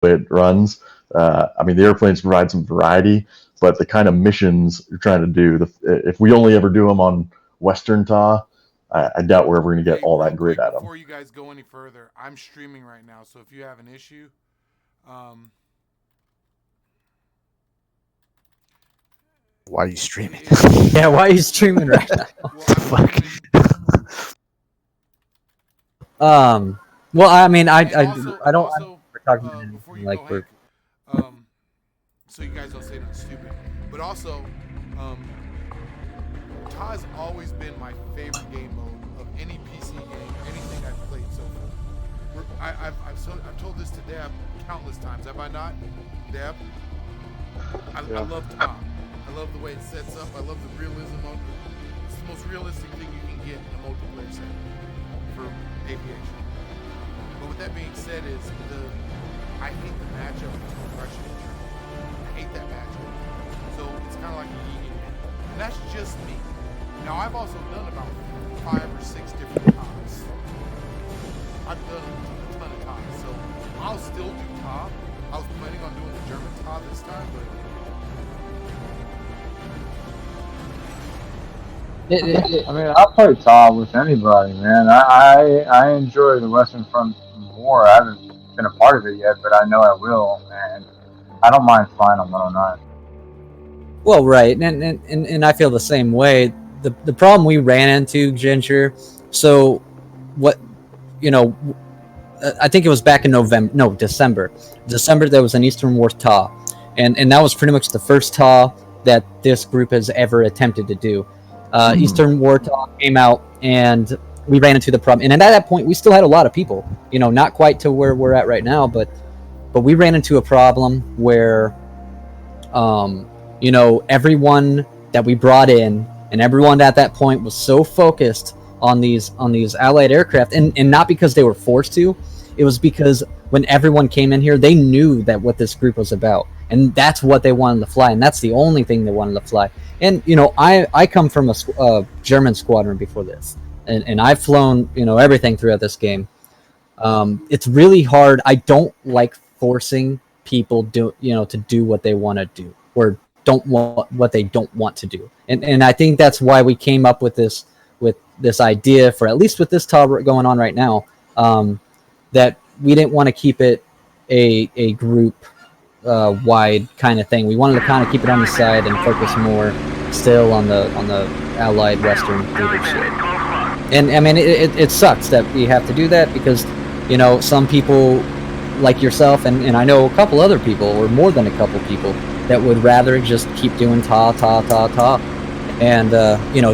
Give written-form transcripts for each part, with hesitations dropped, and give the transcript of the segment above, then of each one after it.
way it runs. I mean, the airplanes provide some variety, but the kind of missions you're trying to do, if we only ever do them on Western TA, I doubt we're ever going to get Hey, all real that grid quick at them. before you guys go any further, I'm streaming right now, so if you have an issue, um, Why are you streaming? Yeah, why are you streaming right now? well, I'm Fuck. streaming. Well, I mean, I don't. We're talking about Before anything you like go, we're. Hank, so you guys don't say nothing stupid, but also, um, TA's always been my favorite game mode of any PC game, anything I've played so far. I've told this to Deb countless times, have I not? Deb? I love TA. I love the way it sets up. I love the realism of it. It's the most realistic thing you can get in a multiplayer setting for aviation. But with that being said, I hate the matchup between Russian and German. I hate that matchup. So it's kind of like a yin and yang. And that's just me. Now I've also done about 5 or 6 different TAs. I've done a ton of TAs. So I'll still do TA. I was planning on doing the German TA this time, but I mean, I'll play TA with anybody, man. I enjoy the Western Front more. I haven't been a part of it yet, but I know I will, and I don't mind flying on 109. Well, right, and I feel the same way. The problem we ran into, Ginger. So, what, I think it was back in December. December, there was an Eastern War TA, and that was pretty much the first TA that this group has ever attempted to do. Eastern War TA came out, and we ran into the problem. And at that point, we still had a lot of people. Not quite to where we're at right now, but we ran into a problem where, everyone that we brought in, and everyone at that point was so focused on these Allied aircraft, and not because they were forced to. It was because when everyone came in here, they knew that what this group was about, and that's what they wanted to fly, and that's the only thing they wanted to fly. And I come from a German squadron before this, and I've flown everything throughout this game. It's really hard. I don't like forcing people to do what they want to do, or don't want what they don't want to do. And I think that's why we came up with this idea, for at least with this TA going on right now, that we didn't want to keep it a group wide kind of thing. We wanted to kind of keep it on the side and focus more still on the Allied Western leadership. And I mean, it sucks that we have to do that, because some people like yourself, and I know a couple other people, or more than a couple people, that would rather just keep doing TA, and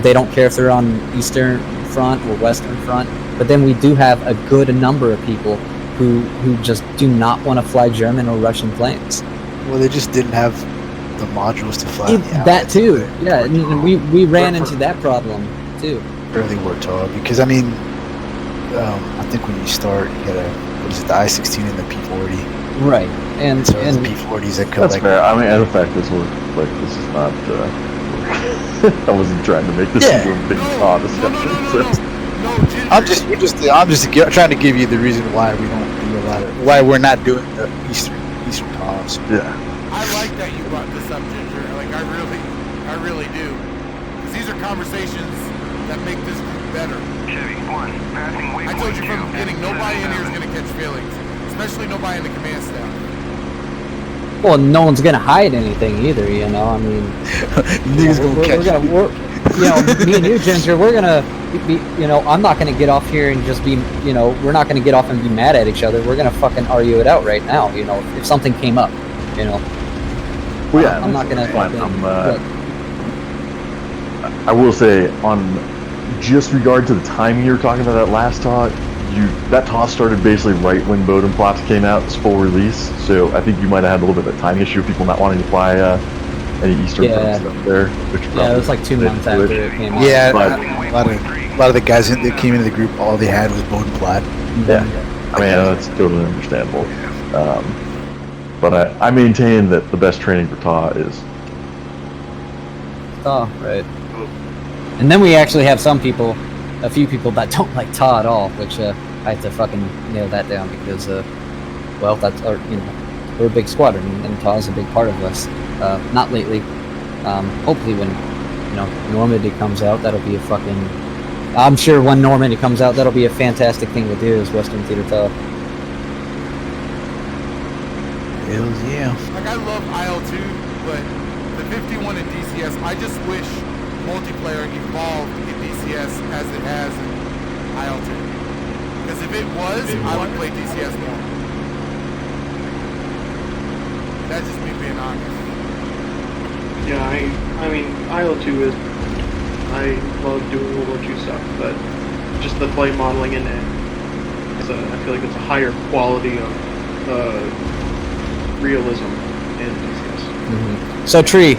they don't care if they're on Eastern Front or Western Front. But then we do have a good number of people who just do not want to fly German or Russian planes. Well, they just didn't have the modules to fly. That too, yeah. And we ran into that problem too. Early war TA, because I mean, I think when you start, you get the I-16 and the P-40. Right, and so the P-40s that that's fair. I mean, the fact is, this is not. I wasn't trying to make this into a big TA discussion. I'm just trying to give you the reason why we don't do a lot of, why we're not doing the Eastern TAs. Yeah. I like that you brought this up, Ginger. Like, I really do. Because these are conversations that make this group better. I told you from the beginning, nobody in here is going to catch feelings. Especially nobody in the command staff. Well, no one's going to hide anything either, I mean... Niggas gonna catch me and you, Ginger, we're going to be, I'm not going to get off here and just be, we're not going to get off and be mad at each other. We're going to fucking argue it out right now, if something came up, Well, yeah, I'm not going to... I will say, on just regard to the timing you were talking about that last talk, that toss started basically right when Bodenplatz came out, its full release. So I think you might have had a little bit of a timing issue of people not wanting to fly any Eastern Front stuff there. It was like 2 months after it came out. Yeah, a lot of the guys that came into the group, all they had was Bodenplatt. Yeah, I mean, that's totally understandable. But I maintain that the best training for TA is TA, right. And then we actually have a few people that don't like TA at all, which I have to fucking nail that down, because, that's, we're a big squadron, and Taw's a big part of us. Not lately. Hopefully when Normandy comes out, that'll be a fucking. I'm sure when Normandy comes out, that'll be a fantastic thing to do as Western Theater Taw. Hells yeah. Like, I love IL2, but the 51 in DCS, I just wish multiplayer evolved in DCS as it has in IL2. Because if it was, I would play DCS more. That's just me being honest. Yeah, I mean, IL2 is, I love doing World War II stuff, but just the play modeling in it, I feel like it's a higher quality of realism in DCS. Mm-hmm. So Tree,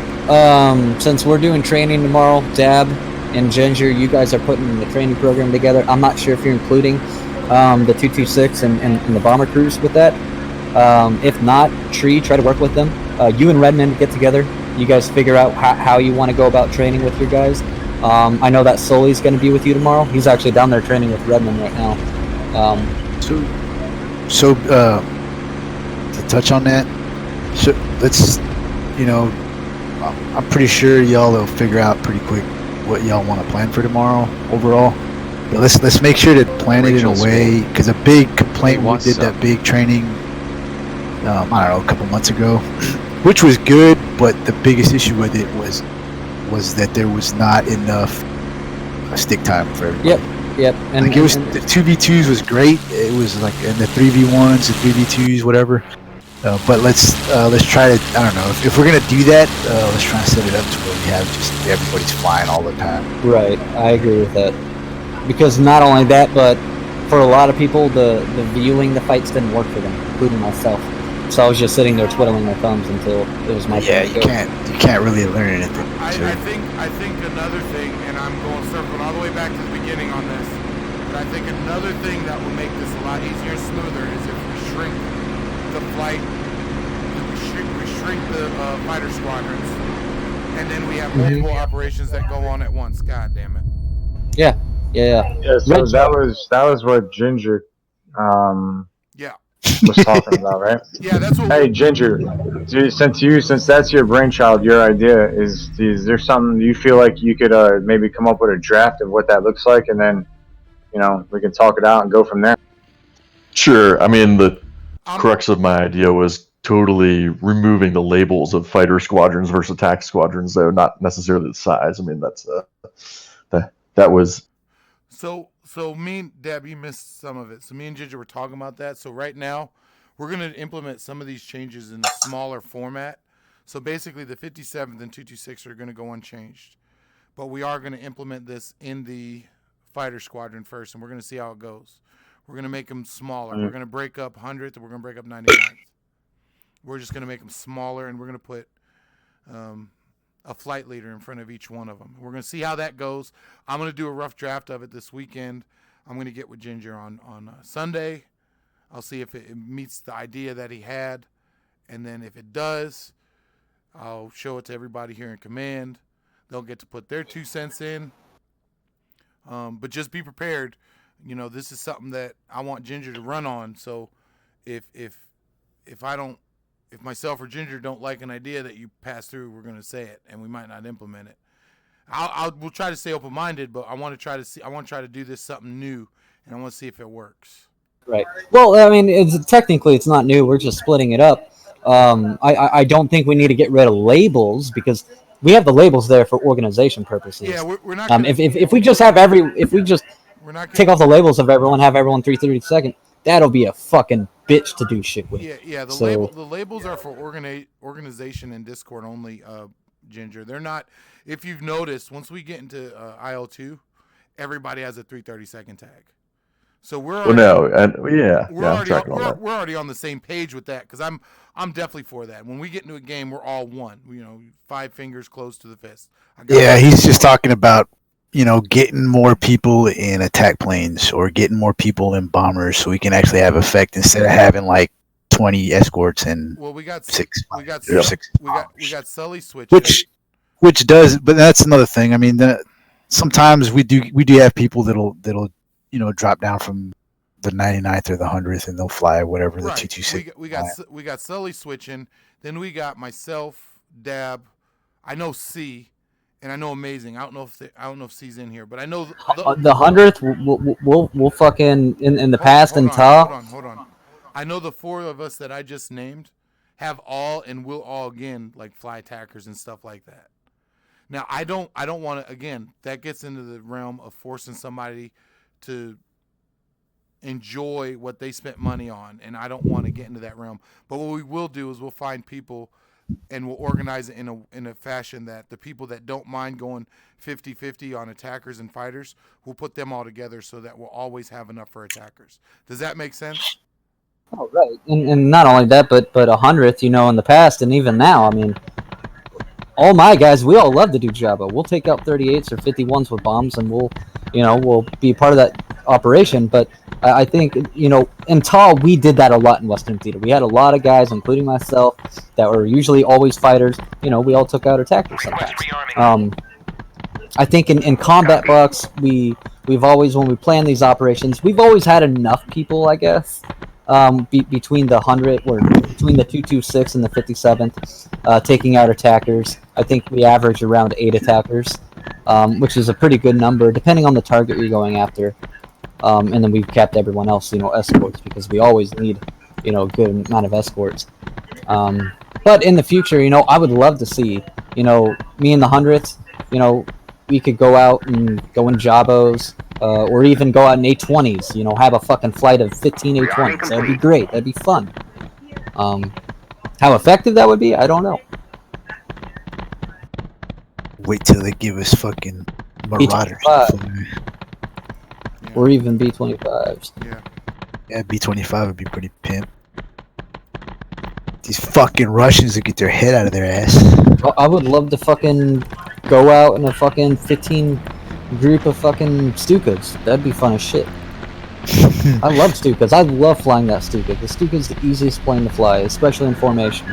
since we're doing training tomorrow, Dab and Ginger, you guys are putting the training program together. I'm not sure if you're including the 226 and the bomber crews with that. If not, Tree, try to work with them. You and Redmond get together. You guys figure out how you want to go about training with your guys. I know that Sully's going to be with you tomorrow. He's actually down there training with Redmond right now. So to touch on that, so let's, I'm pretty sure y'all will figure out pretty quick what y'all want to plan for tomorrow overall. But let's make sure to plan it in a way, because a big complaint we did that big training, I don't know, a couple months ago, which was good, but the biggest issue with it was that there was not enough stick time for everybody. Yep. And like the 2v2s was great. It was like, and the 3v1s, the 3v2s, whatever. But let's try to, I don't know, if we're gonna do that, let's try and set it up to where we have just everybody's flying all the time. Right, I agree with that. Because not only that, but for a lot of people, the viewing the fights didn't work for them, including myself. So I was just sitting there twiddling my thumbs until it was my turn. You can't really learn anything. I think another thing, and I'm going circling all the way back to the beginning on this, but I think another thing that will make this a lot easier and smoother is if we shrink the flight, we shrink the fighter squadrons, and then we have multiple operations that go on at once. God damn it. Yeah. So that was what Ginger was talking about, right? Yeah, that's what. Hey, Ginger, since that's your brainchild, your idea, is there something you feel like you could maybe come up with a draft of what that looks like, and then we can talk it out and go from there. Sure. I mean, the crux of my idea was totally removing the labels of fighter squadrons versus attack squadrons, though not necessarily the size. I mean, that's that was. So me and Deb, you missed some of it. So me and Ginger were talking about that. So right now, we're going to implement some of these changes in a smaller format. So basically, the 57th and 226 are going to go unchanged. But we are going to implement this in the fighter squadron first, and we're going to see how it goes. We're going to make them smaller. We're going to break up 100th, and we're going to break up 99th. We're just going to make them smaller, and we're going to put a flight leader in front of each one of them. We're going to see how that goes. I'm going to do a rough draft of it this weekend. I'm going to get with Ginger on Sunday. I'll see if it meets the idea that he had. And then if it does, I'll show it to everybody here in command. They'll get to put their 2 cents in. But just be prepared. This is something that I want Ginger to run on. So if myself or Ginger don't like an idea that you pass through, we're going to say it, and we might not implement it. We'll try to stay open-minded, but I want to try to do this something new, and I want to see if it works. Right. Well, I mean, technically it's not new. We're just splitting it up. I don't think we need to get rid of labels, because we have the labels there for organization purposes. Yeah, we're not. If we just take off the labels of everyone, have everyone 332nd, that'll be a fucking bitch to do shit with. Yeah. The labels are for organization and Discord only. Ginger, they're not. If you've noticed, once we get into IL2, everybody has a 332nd tag. So we're already on the same page with that, because I'm definitely for that. When we get into a game, we're all one. 5 fingers close to the fist. He's just talking about getting more people in attack planes or getting more people in bombers, so we can actually have effect instead of having like 20 escorts and we got 6. We got Sully switch. Which does, but that's another thing. I mean, sometimes we do have people that'll drop down from the 99th or the 100th, and they'll fly whatever the Right. 226. We got Sully switching. Then we got myself, Dab. I know C, and I know Amazing. I don't know if C's in here, but I know The 100th, we'll fucking in the past and hold on. I know the four of us that I just named have all and will all again like fly attackers and stuff like that. Now I don't want to, again, that gets into the realm of forcing somebody to enjoy what they spent money on, and I don't want to get into that realm. But what we will do is we'll find people and we'll organize it in a fashion that the people that don't mind going 50-50 on attackers and fighters, we'll put them all together so that we'll always have enough for attackers. Does that make sense? Oh, right. And not only that, but 100th, in the past and even now, I mean, all my guys, we all love to do Jabba. We'll take out 38s or 51s with bombs, and we'll be part of that operation. But I think, in TAW, we did that a lot in Western Theater. We had a lot of guys, including myself, that were usually always fighters. We all took out attackers sometimes. I think in combat bucks, we've always, when we plan these operations, we've always had enough people, I guess, between the 100 or between the 226 and the 57th, taking out attackers. I think we average around 8 attackers, which is a pretty good number depending on the target you're going after. And then we've kept everyone else, escorts, because we always need, a good amount of escorts. But in the future, I would love to see, me and the 100th, we could go out and go in Jabos, or even go out in A20s, have a fucking flight of 15 A20s. That would be great. That'd be fun. How effective that would be, I don't know. Wait till they give us fucking Marauders. Or even B-25s. Yeah, B-25 would be pretty pimp. These fucking Russians would get their head out of their ass. I would love to fucking go out in a fucking 15 group of fucking Stukas. That'd be fun as shit. I love Stukas. I love flying that Stuka. The Stuka is the easiest plane to fly, especially in formation.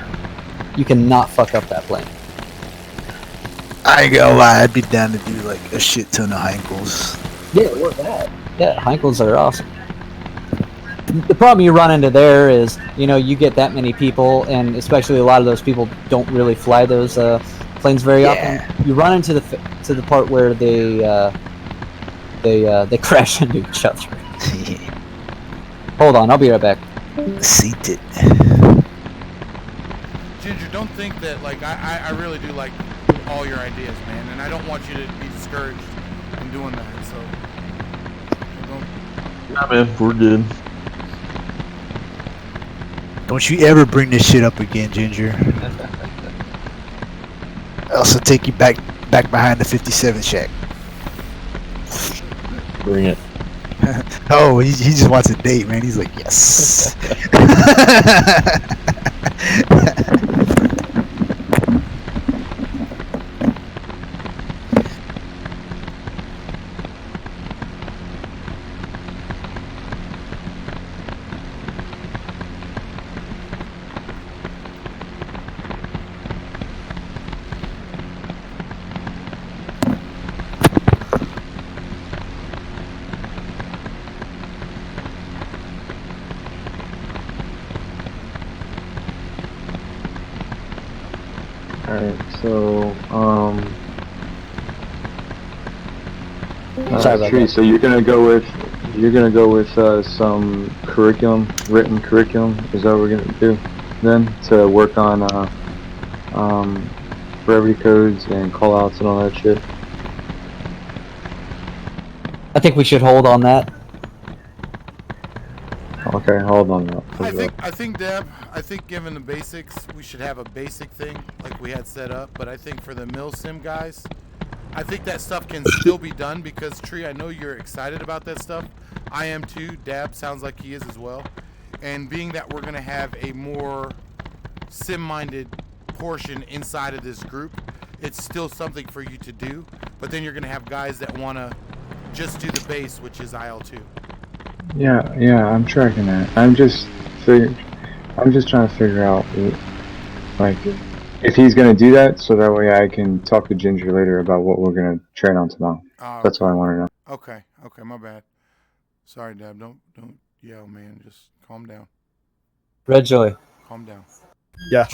You cannot fuck up that plane. I ain't gonna lie, I'd be down to do like a shit ton of Heinkels. Yeah, or that. Yeah, Heinkels are awesome. The problem you run into there is, you get that many people, and especially a lot of those people don't really fly those planes very often. You run into the part where they crash into each other. Hold on, I'll be right back. Seated. Ginger, don't think that, like, I really do like all your ideas, man, and I don't want you to be discouraged in doing that, so don't. Yeah, man, we're good. Don't you ever bring this shit up again, Ginger. I'll also take you back behind the 57 shack. Bring it. Oh, he just wants a date, man. He's like, yes. Alright, so, Sorry about Tree, that. so you're gonna go with some written curriculum, is that what we're gonna do then, to work on, brevity codes and callouts and all that shit? I think we should hold on that. Okay, hold on now. I think, Deb, given the basics, we should have a basic thing like we had set up. But I think for the mill sim guys, I think that stuff can still be done because, Tree, I know you're excited about that stuff. I am too. Dab sounds like he is as well. And being that we're going to have a more sim-minded portion inside of this group, it's still something for you to do. But then you're going to have guys that want to just do the base, which is IL-2. Yeah, I'm tracking that. I'm just trying to figure out, like, if he's gonna do that, so that way I can talk to Ginger later about what we're gonna train on tomorrow. That's what I want to know. Okay, my bad. Sorry, Deb. Don't Yo, man, just calm down. Red Joy. Calm down. Yeah.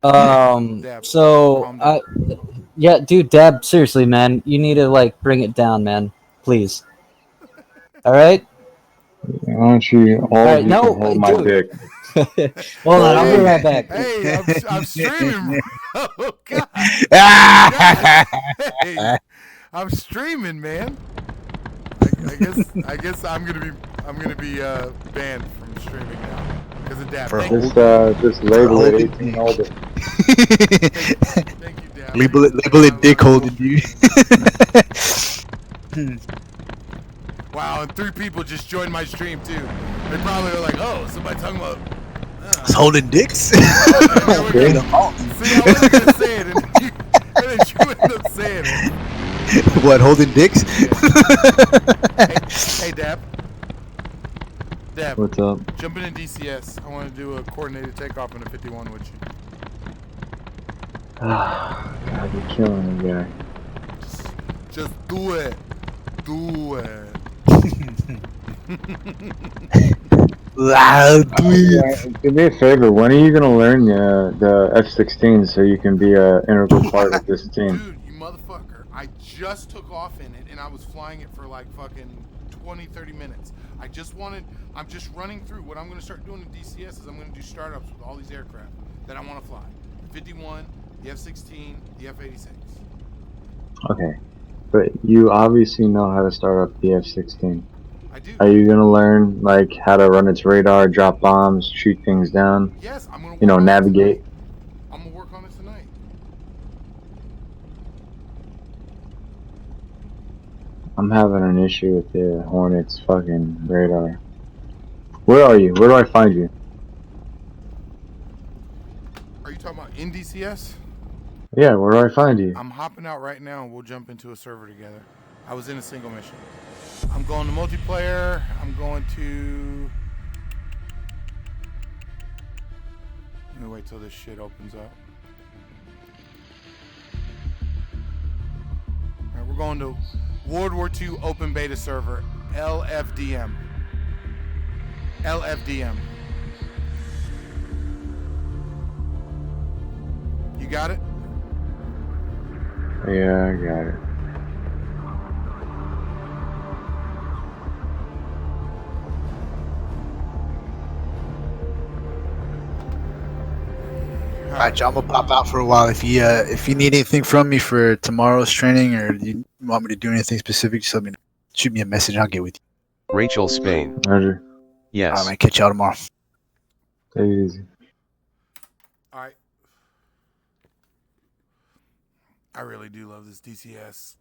Dab, So, calm down. yeah, dude, Deb, seriously, man, you need to like bring it down, man. Please. All right. Why don't you all All right, of you no, can hold my dude. dick? Hold on, I'll be Hey, right back. hey, I'm streaming, bro. God. Hey, I'm streaming, man. I guess I'm gonna be banned from streaming now because of Dab. Thank you. Just label it 18 and older. Thank you, Dab. Label it dick holding, dude. Wow, and 3 people just joined my stream too. They probably were like, "Oh, somebody talking about." It's holding dicks. See, I wasn't gonna say it, and then you ended up saying it. What, holding dicks? Hey, Dab. Dab, What's up? jumping in DCS. I want to do a coordinated takeoff in a 51 with you. God, you're killing me, guy. Just do it. Do it. Do me a favor. When are you gonna learn the F-16 so you can be an integral part of this team? Dude, you motherfucker. I just took off in it and I was flying it for like fucking 20-30 minutes. I'm just running through. What I'm going to start doing in DCS is I'm going to do startups with all these aircraft that I want to fly. The 51, the F-16, the F-86. Okay, but you obviously know how to start up the F-16. I do. Are you gonna learn like how to run its radar, drop bombs, shoot things down? Yes, I'm going to You know, navigate. I'm going to work on it tonight. I'm having an issue with the Hornet's fucking radar. Where are you? Where do I find you? Are you talking about in DCS? Yeah, where do I find you? I'm hopping out right now and we'll jump into a server together. I was in a single mission. I'm going to multiplayer. I'm going to... Let me wait till this shit opens up. Alright, we're going to World War II Open Beta Server, LFDM. LFDM. You got it? Yeah, I got it. Alright, John, I'm gonna pop out for a while. If you need anything from me for tomorrow's training, or you want me to do anything specific, just let me know. Shoot me a message. I'll get with you. Rachel Spain. Roger. Yes. Alright, man. Catch y'all tomorrow. Take it easy. Alright. I really do love this DCS.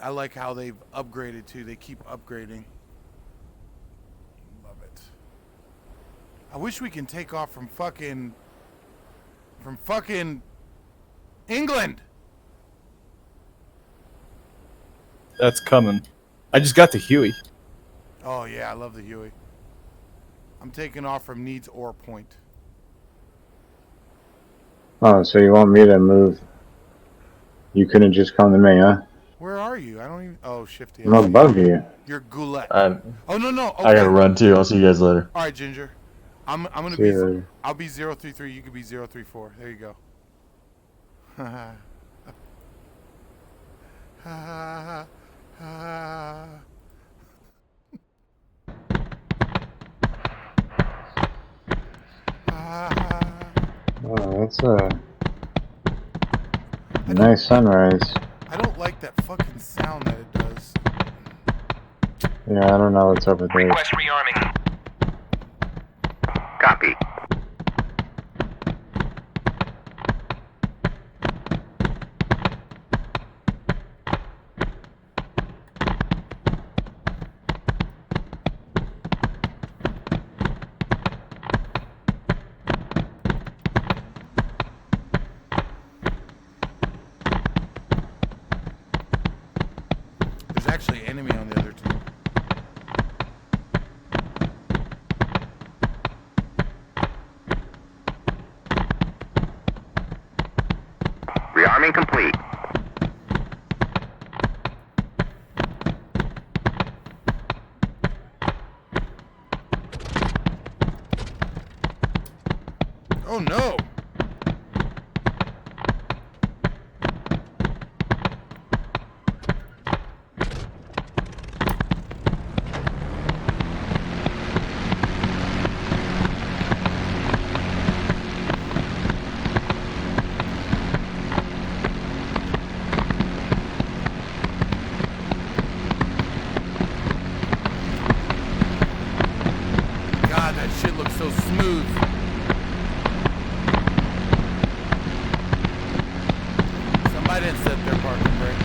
I like how they've upgraded too. They keep upgrading. Love it. I wish we can take off from fucking England. That's coming. I just got the Huey. Oh yeah, I love the Huey. I'm taking off from Needs Ore Point. Oh, so you want me to move? You couldn't just come to me, huh? Where are you? I don't even. Oh, Shifty. I'm above you. You're Goulet. I Oh no. Okay. gotta run too. I'll see you guys later. All right, Ginger. I'm gonna See be. you later. I'll be 033. You could be 034. There you go. Oh, that's a nice sunrise. I don't like that fucking sound that it does. Yeah, I don't know what's up with this. Request rearming. Copy. There's actually an enemy on the other team. Rearming complete. Oh no! God, that shit looks so smooth. Somebody didn't set their parking brake.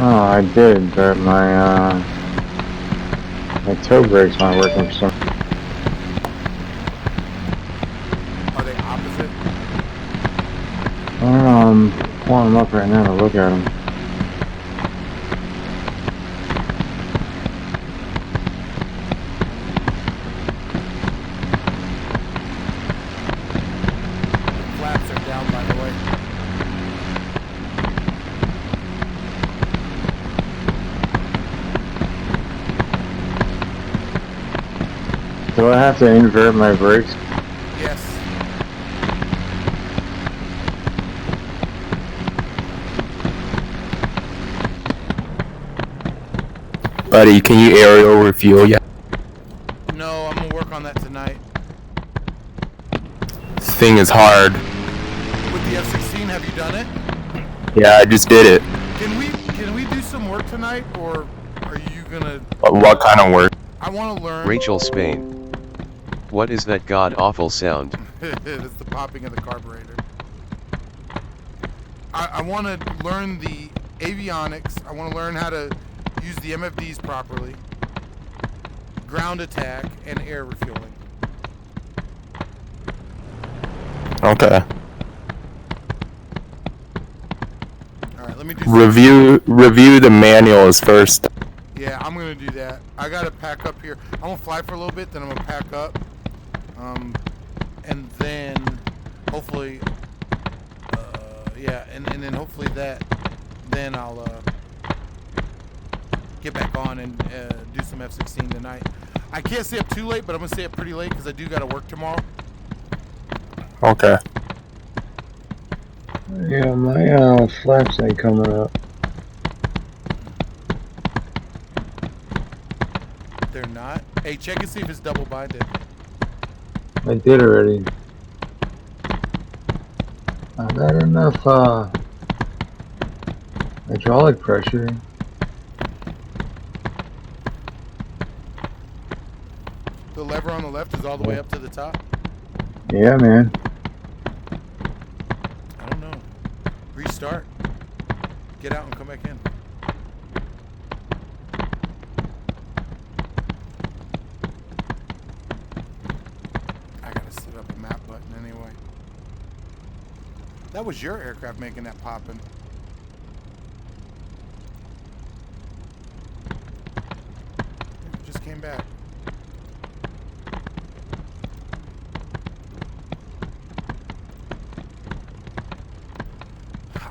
Oh, I did, but my toe brakes aren't working for some. Are they opposite? I don't know, I'm pulling them up right now to look at them. The flaps are down, by the way. Do I have to invert my brakes? Yes. Buddy, can you aerial refuel yet? No, I'm gonna work on that tonight. This thing is hard. With the F-16, have you done it? Yeah, I just did it. Can we do some work tonight, or are you gonna? What kind of work? I want to learn. Rachel Spain. What is that god-awful sound? It's the popping of the carburetor. I want to learn the avionics. I want to learn how to use the MFDs properly, ground attack, and air refueling. Okay. All right, let me do some. Review the manuals first. Yeah, I'm gonna do that. I gotta pack up here. I'm gonna fly for a little bit, then I'm gonna pack up, and then hopefully, yeah, and then hopefully then I'll get back on and do some F-16 tonight. I can't stay up too late, but I'm gonna stay up pretty late because I do gotta work tomorrow. Okay. Yeah, my flaps ain't coming up. They're not. Hey, check and see if it's double binded. I did already. I got enough hydraulic pressure. The lever on the left is all the way up to the top. Yeah, man. I don't know. Restart. Get out and come back in. I gotta set up a map button anyway. That was your aircraft making that popping. It just came back.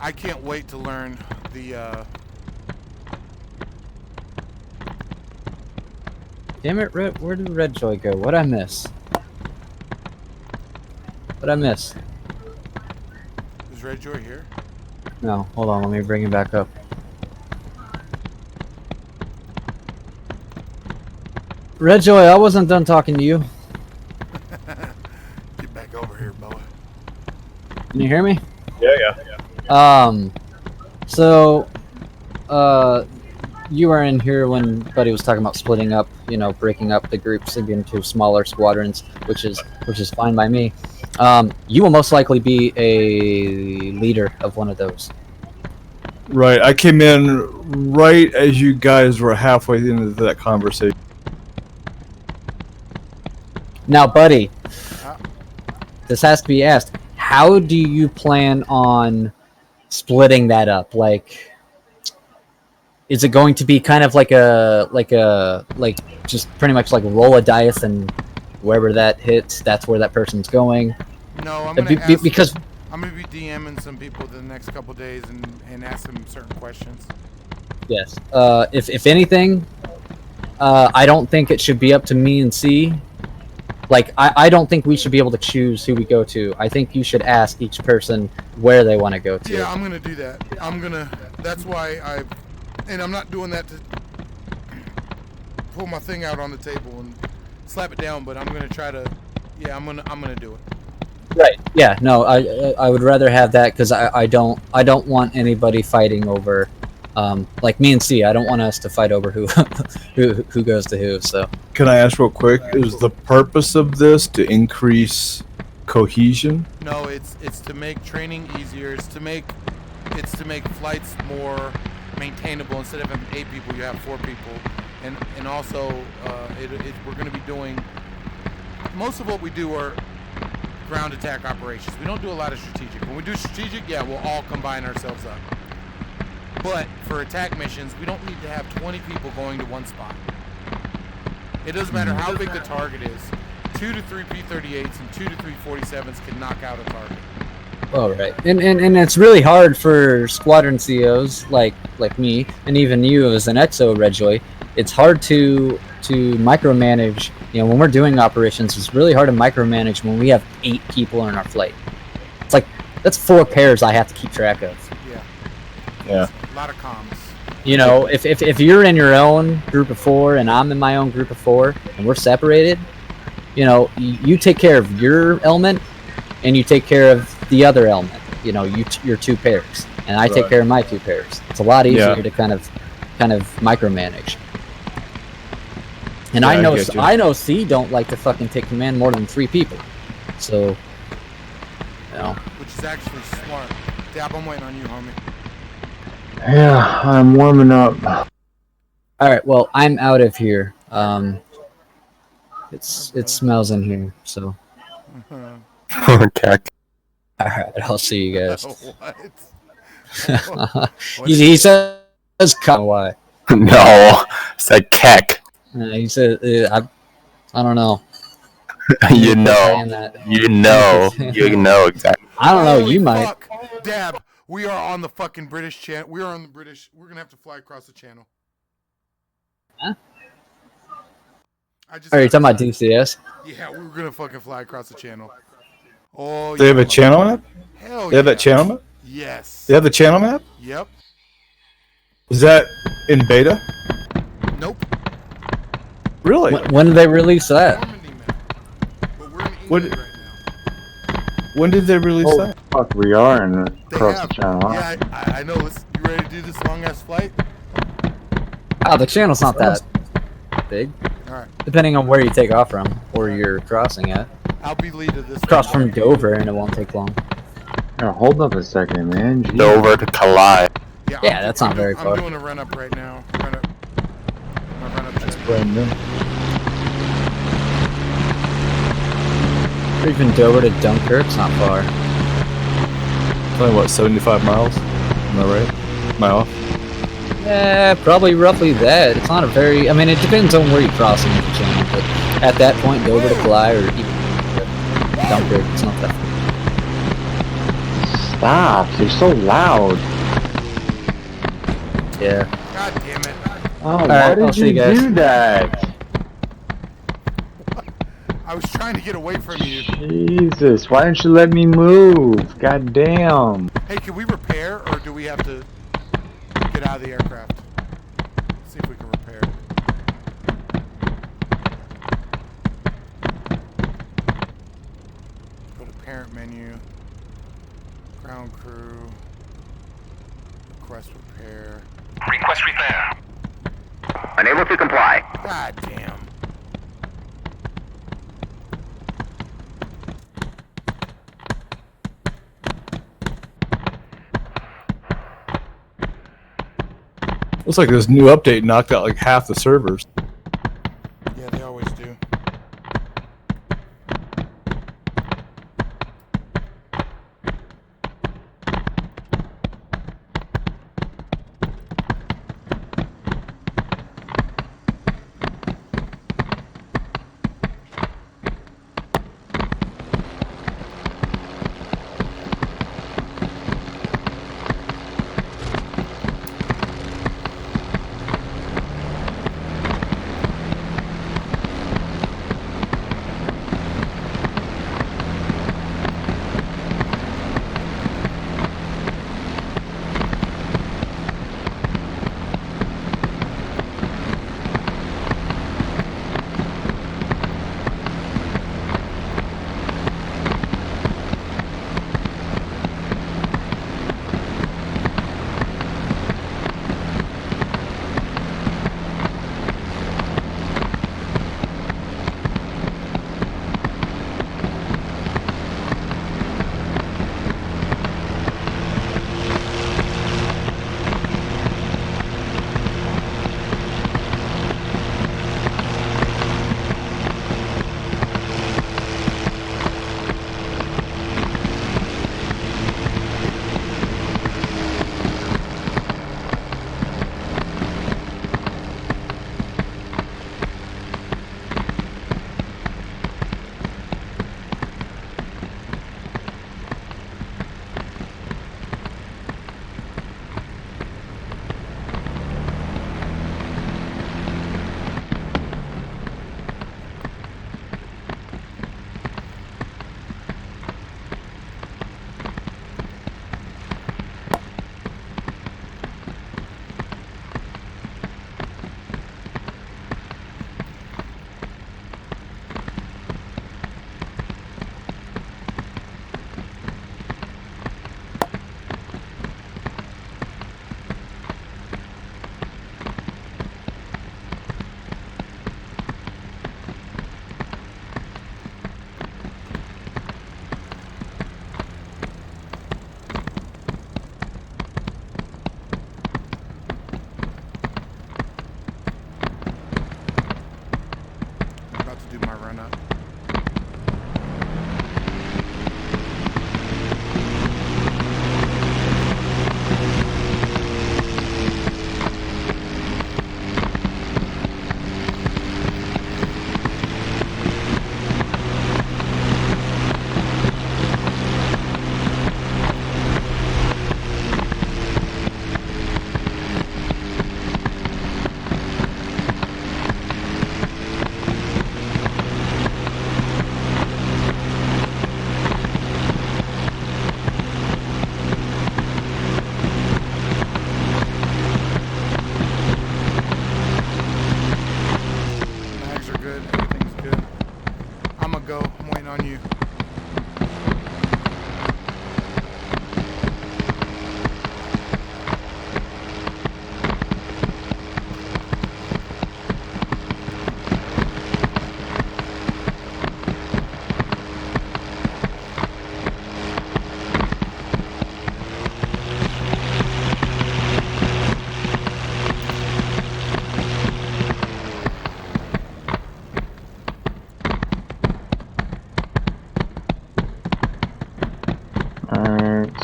I can't wait to learn the Damn it, Red, where did Red Joy go? What'd I miss? What'd I miss? Is Red Joy here? No, hold on, let me bring him back up. Red Joy, I wasn't done talking to you. Get back over here, boy. Can you hear me? Yeah. So, you were in here when Buddy was talking about splitting up, breaking up the groups into smaller squadrons, which is fine by me. You will most likely be a leader of one of those. Right. I came in right as you guys were halfway into that conversation. Now, Buddy, this has to be asked. How do you plan on splitting that up? Like, is it going to be kind of like just pretty much like roll a dice and wherever that hits, that's where that person's going? No, I'm gonna ask, because I'm gonna be DMing some people the next couple days and ask them certain questions. yes, if anything, I don't think it should be up to me and C. Like, I don't think we should be able to choose who we go to. I think you should ask each person where they want to go to. Yeah, I'm gonna do that. That's why and I'm not doing that to pull my thing out on the table and slap it down, but I'm gonna try to, yeah, I'm gonna do it. Right. Yeah. No. I would rather have that because I don't want anybody fighting over, like me and C. I don't want us to fight over who who goes to who. So. Can I ask real quick? Is the purpose of this to increase cohesion? No, it's to make training easier. It's to make flights more maintainable. Instead of having 8 people, you have 4 people, and also we're going to be doing most of what we do are ground attack operations. We don't do a lot of strategic. When we do strategic, yeah, we'll all combine ourselves up. But for attack missions, we don't need to have 20 people going to one spot. It doesn't matter how big the target is. 2 to 3 P-38s and 2 to 3 47s can knock out a target. Oh, right. And it's really hard for squadron COs like me and even you as an EXO regularly. It's hard to micromanage. You know, when we're doing operations, it's really hard to micromanage when we have 8 people in our flight. It's like that's 4 pairs I have to keep track of. Yeah. A lot of comms. You know, if you're in your own group of 4 and I'm in my own group of 4 and we're separated, you know, you take care of your element and you take care of the other element. You know, your 2 pairs, and I take care of my 2 pairs. It's a lot easier to kind of micromanage. And Yeah, I know C don't like to fucking take command more than 3 people. So, you know. Which is actually smart. Dab, I'm waiting on you, homie. Yeah, I'm warming up. All right, well, I'm out of here. It smells in here, so. Okay. All right, I'll see you guys. What? he says, "Come why?" No, it's a keck. He said, "I don't know." You know exactly. I don't know. Holy You might. fuck. Dab, we are on the fucking British channel. We are on the British. We're gonna have to fly across the channel. Huh? I just. Are you talking about DCS? Yeah, we were gonna fucking fly across the channel. Oh, They have a channel map? Hell They have that channel map? Yes. They have the channel map? Yep. Is that in beta? Nope. Really? When did they release that? Normandy map. But we're in What- England right now. When did they release Oh, that? fuck, we are in They across have. the channel, huh? Yeah, I know. You ready to do this long ass flight? Oh, the channel's not that big. All right. Depending on where you take off from or you're crossing at. I'll be lead of this. Cross one. from Dover and it won't take long. Now, hold up a second, man. Jeez. Dover to Calais. Yeah, that's not very far. I'm doing a run up right now. My run up check. Brand new. Or even Dover to Dunkirk's not far. It's only, what, 75 miles? Am I right? Am I off? Yeah, probably roughly that. It's not a very. I mean, it depends on where you're crossing the channel, but at that point, Dover to Calais or even Dunkirk, it's not that far. Stop, you're so loud. Yeah. God damn it. Oh, why right, I'll did see you you guys. do that? I was trying to get away from you. Jesus, why didn't you let me move? God damn. Hey, can we repair or do we have to get out of the aircraft? See if we can repair. Go to parent menu. Ground crew. Request repair. Request repair. Unable to comply. God damn. Looks like this new update knocked out like half the servers. Yeah, they always do.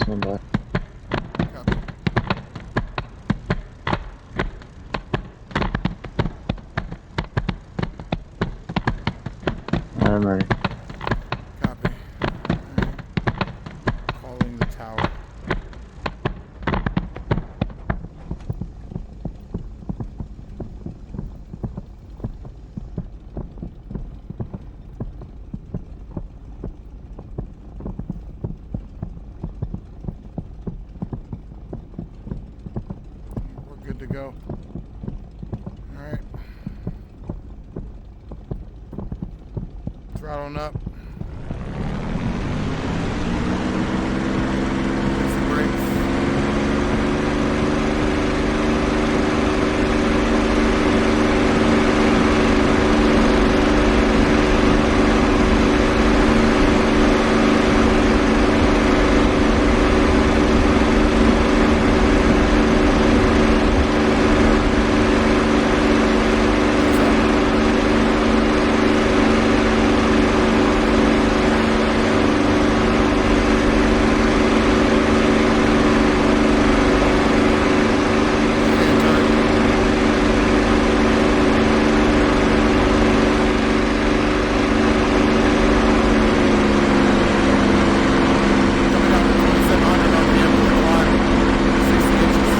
Stand by. Copy. I'm ready. Copy. Alright. Calling the tower. We're good to go. Alright. Throttling up. There's the brakes. Coming out to 2700 on the airport line. 60 inches.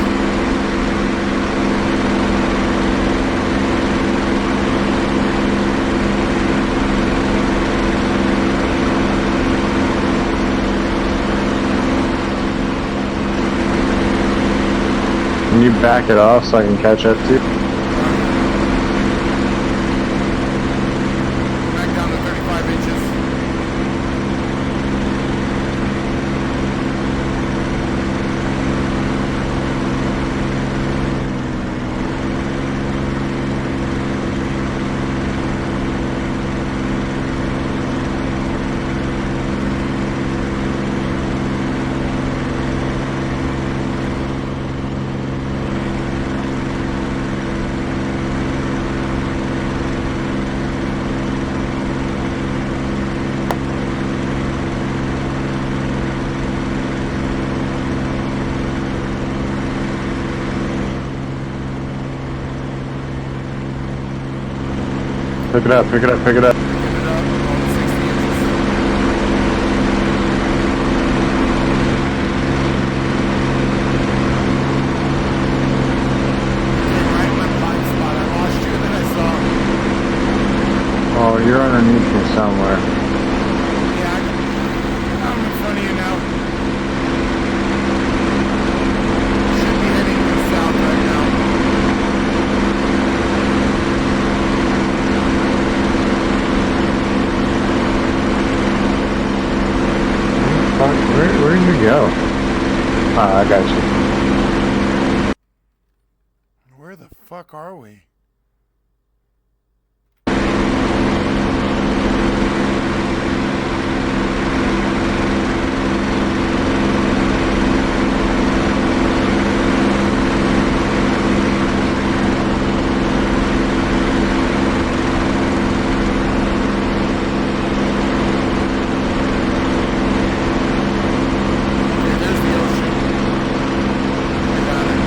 Can you back it off so I can catch up to you? Back down to 35 inches. Pick it up, pick it up, pick it up. Get it up on 60 inches. Came right in my blind spot. I lost you and then I saw. Oh, you're underneath me somewhere. Yeah, I'm in front of you now. Should be heading due south right now. Fuck, where'd you go? Ah, I got you. Where the fuck are we? Okay, there's the ocean. I got it.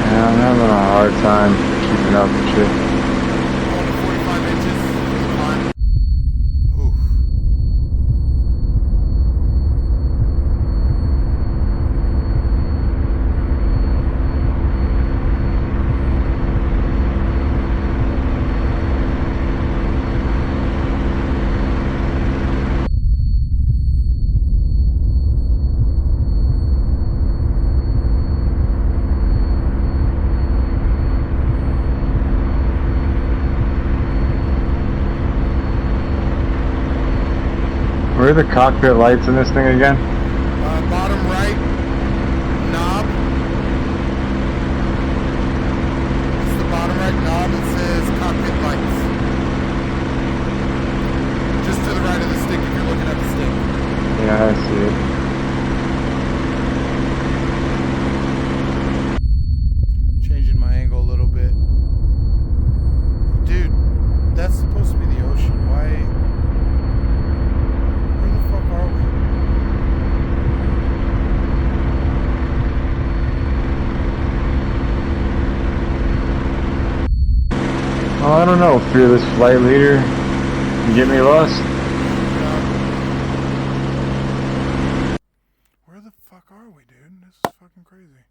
Yeah, I'm having a hard time keeping up with you. Going to 45 inches. Climb. Oof. Where are the cockpit lights in this thing again? Bottom right knob. It's the bottom right knob. It says cockpit lights. Just to the right of the stick if you're looking at the stick. Yeah, I see it. Changing my angle a little bit. Oh, I don't know, fearless flight leader. You get me lost? Where the fuck are we, dude? This is fucking crazy.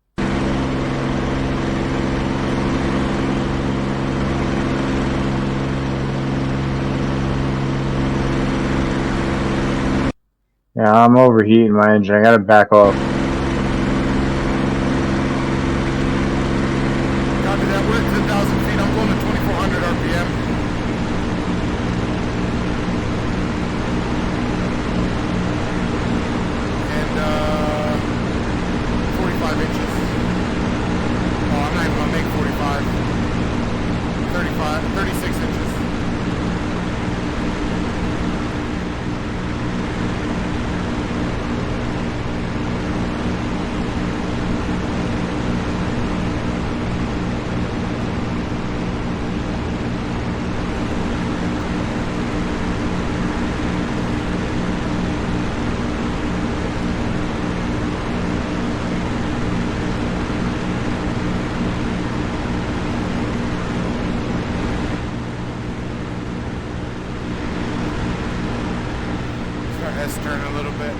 Yeah, I'm overheating my engine. I gotta back off. Copy that. We're at 10,000 feet. I'm going to 2,400 RPM. And 45 inches. Oh, I'm not even gonna make 45. 36 inches. S turn a little bit.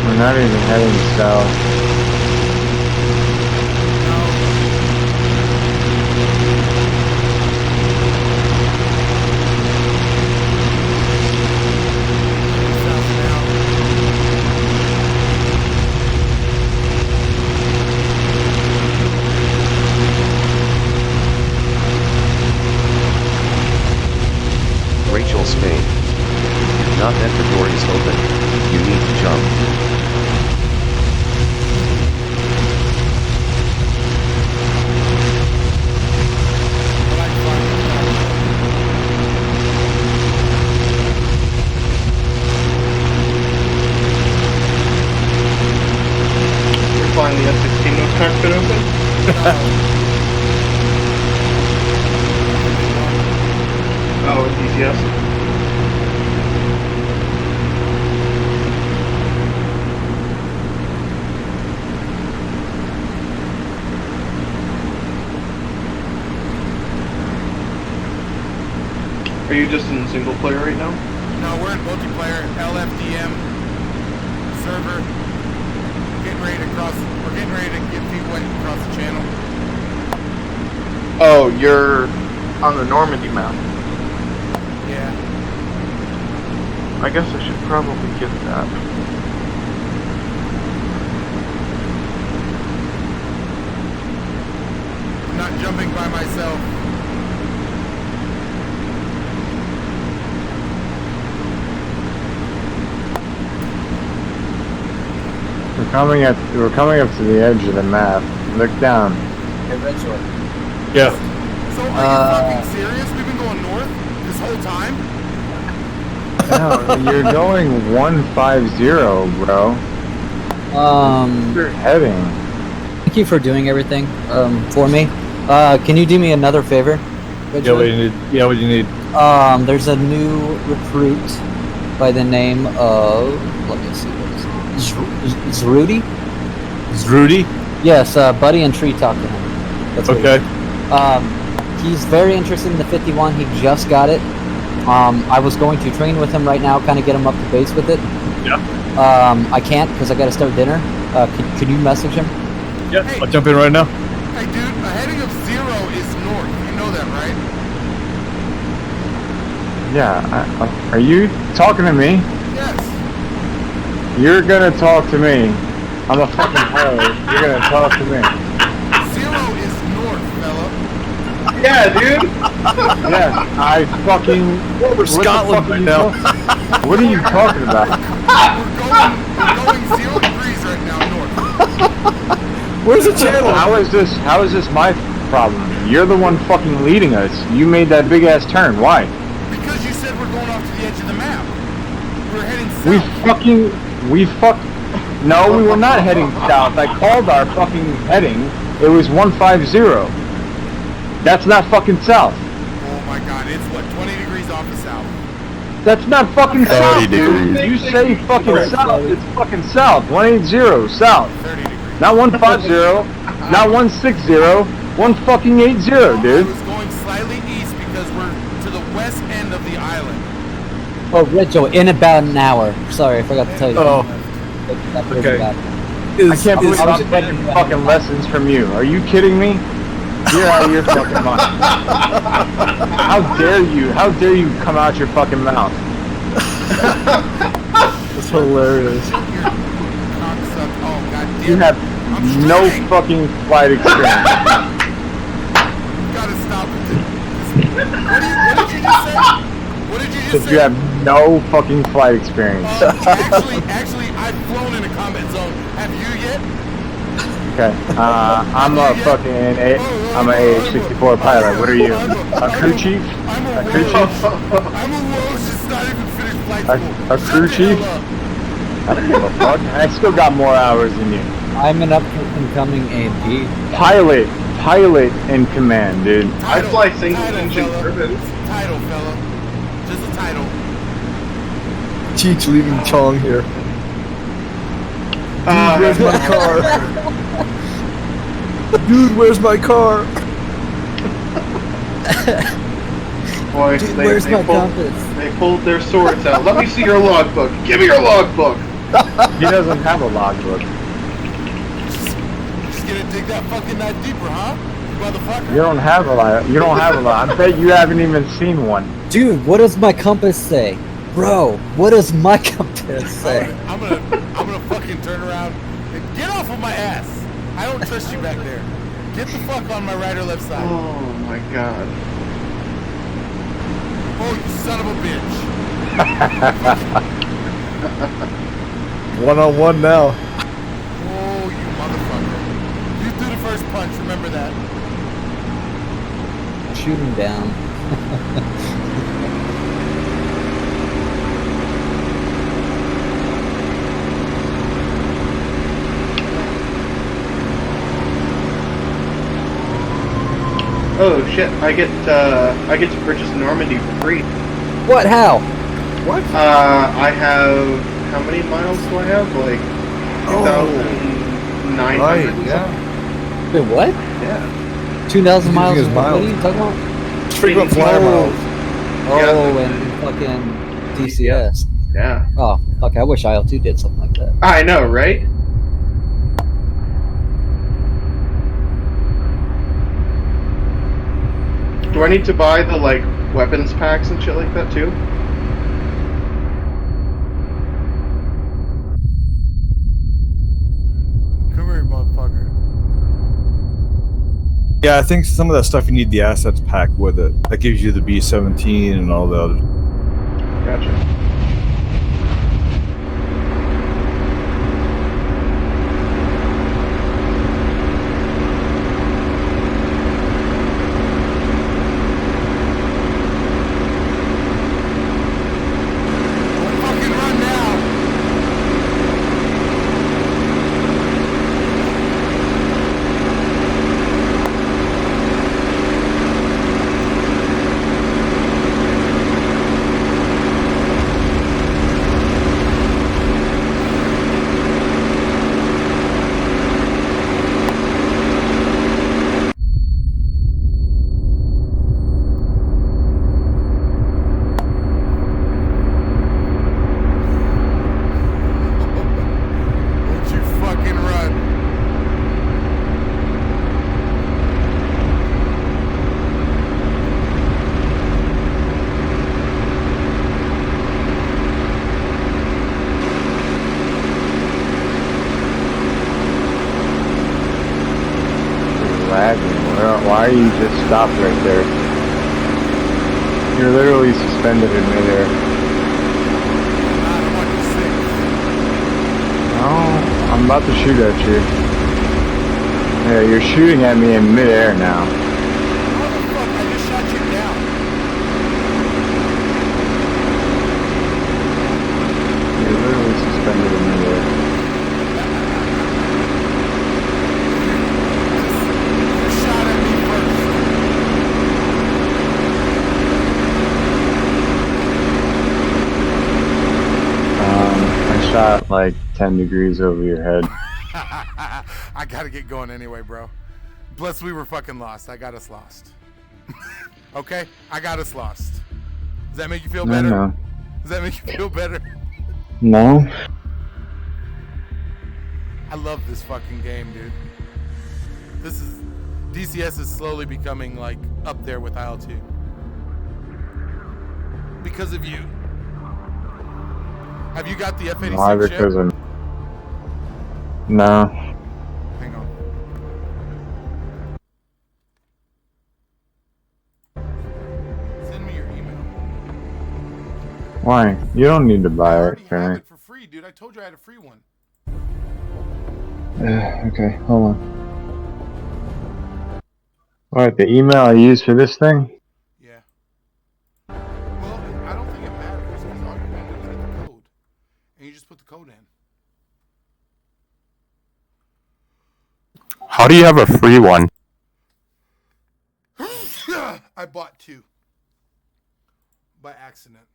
We're not even heading south. Rachel Spain. Not that the door is open, you need to jump. You're flying the F-16 with cockpit open? Oh, with DCS? Are you just in single player right now? No, we're in multiplayer, LFDM server. We're getting ready to get feet wet across the channel. Oh, you're on the Normandy map. Yeah. I guess I should probably get that. I'm not jumping by myself. We're coming up to the edge of the map. Look down. Yeah. So are you fucking serious? We've been going north this whole time? No, you're going 150, bro. You're heading. Thank you for doing everything for me. Can you do me another favor? Yeah, what do you need? Yeah, what do you need? There's a new recruit by the name of, let me see, what is it? Zrudy? Zrudy? Yes, Buddy and Tree talked to him. That's what Okay. he's very interested in the 51. He just got it. I was going to train with him right now, kind of get him up to base with it. Yeah. I can't because I got to start dinner. Could you message him? Yeah, Hey. I'll jump in right now. Hey dude, a heading of 0 is north. You know that, right? Yeah, are you talking to me? Yes. You're gonna talk to me. I'm a fucking pilot. You're gonna talk to me. 0 is north, fella. Yeah, dude! Yes, I fucking... Over Scotland right now. What are you talking about? We're going 0 degrees right now north. Where's the channel? How is this my problem? You're the one fucking leading us. You made that big ass turn. Why? Because you said we're going off to the edge of the map. We're heading south. No, we were not heading south. I called our fucking heading. It was 150. That's not fucking south. Oh my god, it's what, 20 degrees off the south. That's not fucking 30 south, dude. degrees. You say fucking south. It's fucking south. 180 south. 30 degrees. Not 150. Not 160. 180, dude. I was going slightly east because we're to the west end of the island. Oh, Rachel, in about an hour. Sorry, I forgot to tell you. Oh, That was okay. about- I can't believe I'm taking fucking lessons from you. Are you kidding me? You're out of your fucking mind. How dare you? How dare you come out your fucking mouth? That's hilarious. Your cocksuck. Oh, god damn You it. have I'm no straight. fucking flight experience. You gotta stop with this. What did you just say? What did you just Because say? you have no fucking flight experience. Actually, I've flown in a combat zone. Have you yet? Okay. I'm a fucking I'm an AH-64 pilot. What are you? A crew chief? I'm A crew chief? I'm a Rose. It's not even finished flight school. A crew chief? I don't give a fuck. I still got more hours than you. I'm an incoming AD. Pilot in command, dude. I fly single engine turbines. Title, fella. Just a title. Cheech leaving Chong here. Where's my car? Dude, where's my car? Boy, Dude, where's my compass? They pulled their swords out. Let me see your logbook. Give me your logbook. He doesn't have a logbook. Just gonna dig that fucking knife deeper, huh? You motherfucker. You don't have a lot. You don't have a lot. I bet you haven't even seen one. Dude, what does my compass say? Bro, what does my compass say? I'm gonna fucking turn around and get off of my ass. I don't trust you back there. Get the fuck on my right or left side. Oh my god. Oh, you son of a bitch. 1-on-1 now. Oh, you motherfucker. You threw the first punch, remember that. Shoot him down. Oh shit! I get to purchase Normandy for free. What? How? What? I have how many miles do I have? Like 2,900. Right, yeah. Wait, what? Yeah. 2,000 He's miles? using his What are miles. you talking about? Frequent flyer miles. Oh, and fucking DCS. Yeah. Oh, fuck, I wish IL2 did something like that. I know, right? Do I need to buy the like weapons packs and shit like that too? Come here, motherfucker. Yeah, I think some of that stuff you need the assets pack with it. That gives you the B-17 and all the other. Gotcha. Don't fucking run now. Don't you fucking run. Lagging. Why are you just stopped right there? You're literally suspended in midair. I'm on your six. No, I'm about to shoot at you. Yeah, you're shooting at me in midair now. How the fuck? I just shot you down. You're literally suspended in midair. shot like 10 degrees over your head. I gotta get going anyway, bro. Plus, we were fucking lost. I got us lost. Okay? I got us lost. Does that make you feel better? No. Does that make you feel better? No. I love this fucking game, dude. This is... DCS is slowly becoming, like, up there with IL-2. Because of you. Have you got the F-86 Why? yet? Because of... No. Hang on. Send me your email. Why? You don't need to I buy it, already have Barry. it for free, dude. I told you I had a free one. Okay, hold on. Alright, the email I use for this thing? Yeah. Well, I don't think it matters because all you're going to do is get the code. And you just put the code in. How do you have a free one? I bought 2. By accident.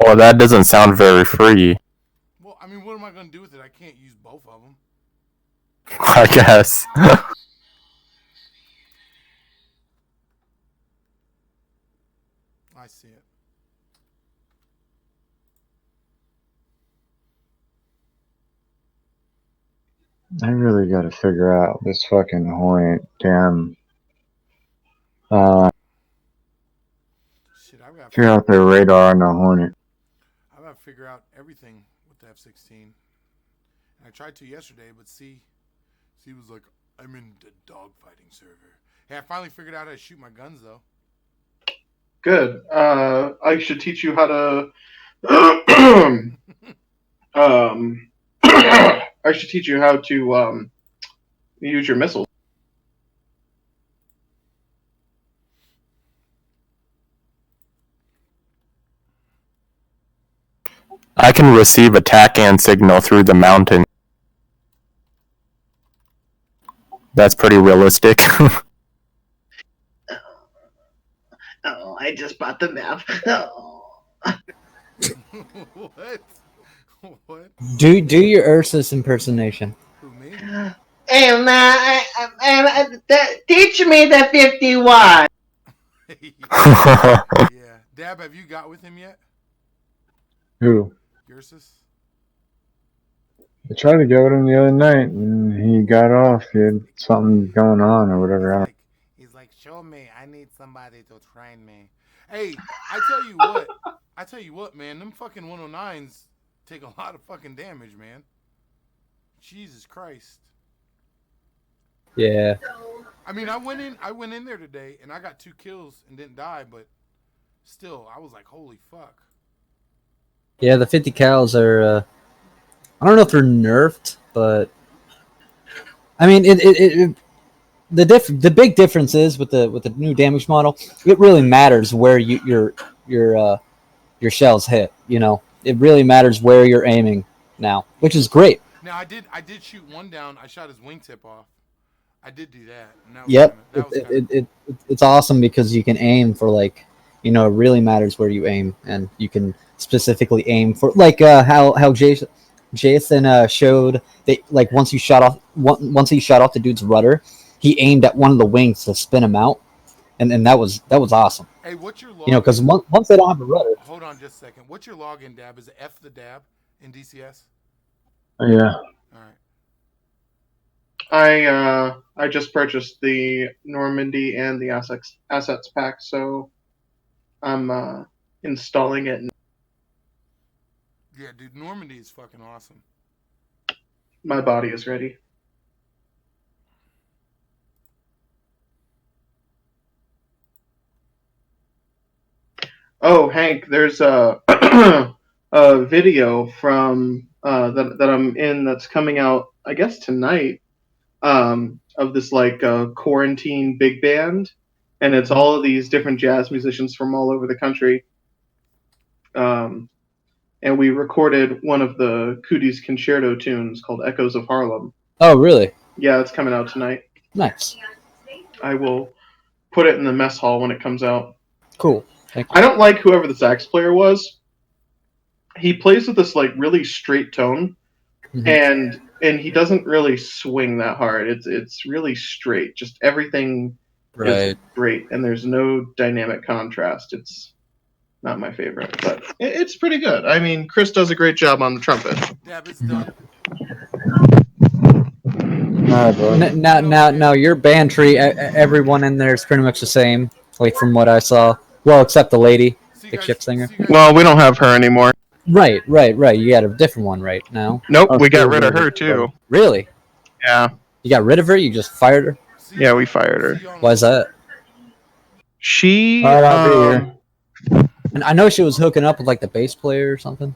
Well, that doesn't sound very free. Well, I mean, what am I going to do with it? I can't use both of them. I guess. I see it. I really gotta figure out this fucking Hornet damn Shit, I've got figure out the radar on the Hornet. I've got to figure out everything with the F-16. And I tried to yesterday, but C was like, I'm in the dogfighting server. Hey, I finally figured out how to shoot my guns, though. Good. I should teach you how to. I should teach you how to use your missiles. I can receive a TACAN signal through the mountain. That's pretty realistic. Oh, I just bought the map. Oh. What? What? Do your Ursus impersonation. Who, me? Hey, man, teach me the 51. Yeah. Dab, have you got with him yet? Who? Ursus? I tried to go with him the other night and he got off. He had something going on or whatever. He's like, show me. I need somebody to train me. Hey, I tell you what, man. Them fucking 109s take a lot of fucking damage, man. Jesus Christ. Yeah. I mean, I went in there today and I got 2 kills and didn't die, but still, I was like, holy fuck. Yeah, the 50 cals are. I don't know if they're nerfed, but I mean, the big difference is with the new damage model. It really matters where your shells hit. You know, it really matters where you're aiming now, which is great. Now I did shoot one down. I shot his wingtip off. I did do that. And that Yep, it's awesome because you can aim for like, you know, it really matters where you aim, and you can specifically aim for like how Jason showed that like once he shot off the dude's rudder, he aimed at one of the wings to spin him out, and that was awesome. Hey, what's your login? You know, because once they don't have a rudder. Hold on just a second. What's your login, Dab? Is it F the Dab in DCS? Yeah. All right. I just purchased the Normandy and the assets pack, so I'm installing it. Yeah, dude, Normandy is fucking awesome. My body is ready. Oh, Hank, there's a a video from that I'm in that's coming out, I guess tonight, of this like quarantine big band, and it's all of these different jazz musicians from all over the country. And we recorded one of the Cooties Concerto tunes called Echoes of Harlem. Oh, really? Yeah, it's coming out tonight. Nice. I will put it in the mess hall when it comes out. Cool. Thank you. I don't like whoever the sax player was. he plays with this like really straight tone, and he doesn't really swing that hard. It's really straight. Just everything is straight, and there's no dynamic contrast. It's not my favorite, but it's pretty good. I mean, Chris does a great job on the trumpet. Dab is done. Now your band tree, everyone in there is pretty much the same, like from what I saw. Well, except the lady, the chick singer. Well, we don't have her anymore. Right. You got a different one right now. Nope, we got rid of her too. Really? Yeah. You got rid of her? You just fired her? Yeah, we fired her. Why is that? She. And I know she was hooking up with like the bass player or something.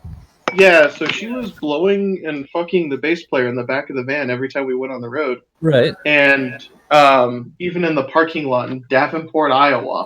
Yeah, so she was blowing and fucking the bass player in the back of the van every time we went on the road. Right. And even in the parking lot in Davenport, Iowa.